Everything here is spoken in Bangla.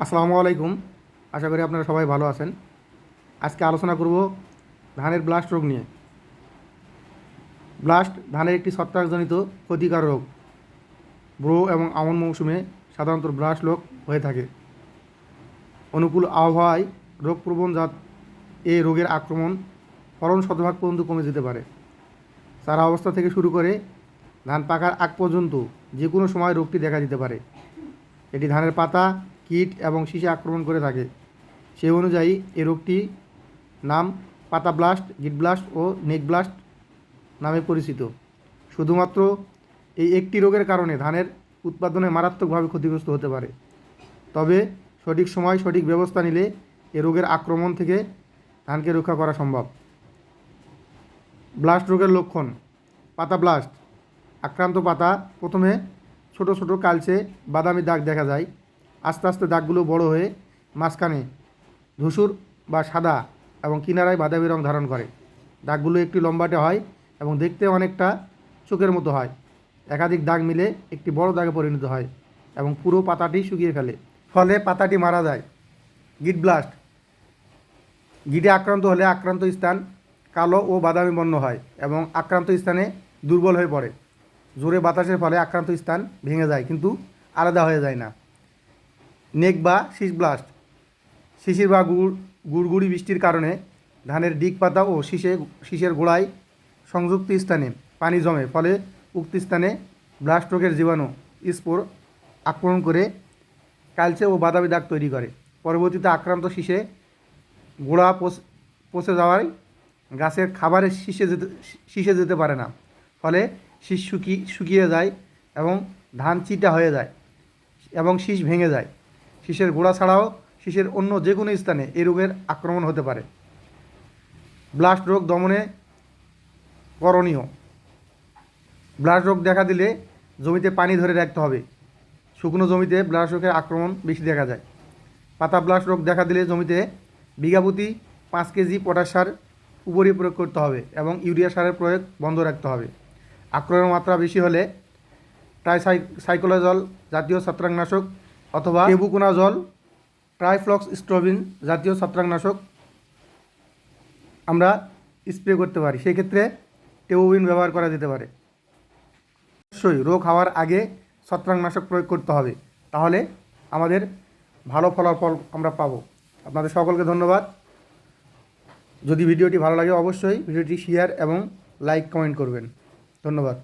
আসসালামু আলাইকুম। আশা করি আপনারা সবাই ভালো আছেন। আজকে আলোচনা করব ধানের ব্লাস্ট রোগ নিয়ে। ব্লাস্ট ধানের একটি ছত্রাকজনিত ক্ষতিকর রোগ। ব্রো এবং আমন মৌসুমে সাধারণত ব্লাস্ট রোগ হয়ে থাকে। অনুকূল আবহাওয়ায় রোগপ্রবণ জাত এই রোগের আক্রমণ ফলন শতভাগ পর্যন্ত কমে যেতে পারে। চারা অবস্থা থেকে শুরু করে ধান পাকার আগ পর্যন্ত যে কোনো সময় রোগটি দেখা দিতে পারে। এটি ধানের পাতা, কীট এবং শীষে আক্রমণ করে থাকে। সেই অনুযায়ী এই রোগটি নাম পাতা ব্লাস্ট, গিট ব্লাস্ট ও নেক ব্লাস্ট নামে পরিচিত। শুধুমাত্র এই একটি রোগের কারণে ধানের উৎপাদনে মারাত্মকভাবে ক্ষতিগ্রস্ত হতে পারে। তবে সঠিক সময় সঠিক ব্যবস্থা নিলে এ রোগের আক্রমণ থেকে ধানকে রক্ষা করা সম্ভব। ব্লাস্ট রোগের লক্ষণ: পাতা ব্লাস্ট, আক্রান্ত পাতা প্রথমে ছোট ছোট কালচে বাদামি দাগ দেখা যায়। আস্তে আস্তে দাগগুলো বড় হয়ে মাঝখানে ধূসর বা সাদা এবং কিনারায় বাদামি রং ধারণ করে। দাগগুলো একটি লম্বাটে হয় এবং দেখতে অনেকটা চোখের মতো হয়। একাধিক দাগ মিলে একটি বড় দাগে পরিণত হয় এবং পুরো পাতাটি শুকিয়ে ফেলে, ফলে পাতাটি মারা যায়। গিট ব্লাস্ট, গিটে আক্রান্ত হলে আক্রান্ত স্থান কালো ও বাদামি বর্ণ হয় এবং আক্রান্ত স্থানে দুর্বল হয়ে পড়ে। জোরে বাতাসের ফলে আক্রান্ত স্থান ভেঙে যায় কিন্তু আলাদা হয়ে যায় না। নেক বা শীষ ব্লাস্ট, শিশির বা গুড়গুড়ি বৃষ্টির কারণে ধানের ডিগ পাতা ও শীষের গোড়ায় সংযুক্ত স্থানে পানি জমে, ফলে উক্ত স্থানে ব্লাস্ট রোগের জীবাণু স্পোর আক্রমণ করে কালচে ও বাদামি দাগ তৈরি করে। পরবর্তীতে আক্রান্ত শীষে গোড়া পচে যাওয়ায় গাছের খাবারের শীষে যেতে পারে না, ফলে শীষ শুকিয়ে যায় এবং ধান চিটা হয়ে যায় এবং শীষ ভেঙে যায়। শীষের গোড়া ছাড়াও শীষের অন্য যে কোনো স্থানে এই রোগের আক্রমণ হতে পারে। ব্লাস্ট রোগ দমনে করণীয়: ব্লাস্ট রোগ দেখা দিলে জমিতে পানি ধরে রাখতে হবে। শুকনো জমিতে ব্লাস্ট রোগের আক্রমণ বেশি দেখা যায়। পাতা ব্লাস্ট রোগ দেখা দিলে জমিতে বিঘা প্রতি 5 কেজি পটাশ সার উপরে প্রয়োগ করতে হবে এবং ইউরিয়া সারের প্রয়োগ বন্ধ রাখতে হবে। আক্রমণের মাত্রা বেশি হলে ট্রাইসাইক্লোজল জাতীয় ছত্রাকনাশক অথবা টেবুকোনাজল, ট্রাইফ্লক্সস্ট্রবিন জাতীয় ছত্রাকনাশক আমরা স্প্রে করতে পারি। সেক্ষেত্রে টেবুবিন ব্যবহার করা যেতে পারে। অবশ্যই রোগ হওয়ার আগে ছত্রাকনাশক প্রয়োগ করতে হবে, তাহলে আমাদের ভালো ফলাফল আমরা পাবো। আপনাদের সকলকে ধন্যবাদ। যদি ভিডিওটি ভালো লাগে অবশ্যই ভিডিওটি শেয়ার এবং লাইক কমেন্ট করবেন। ধন্যবাদ।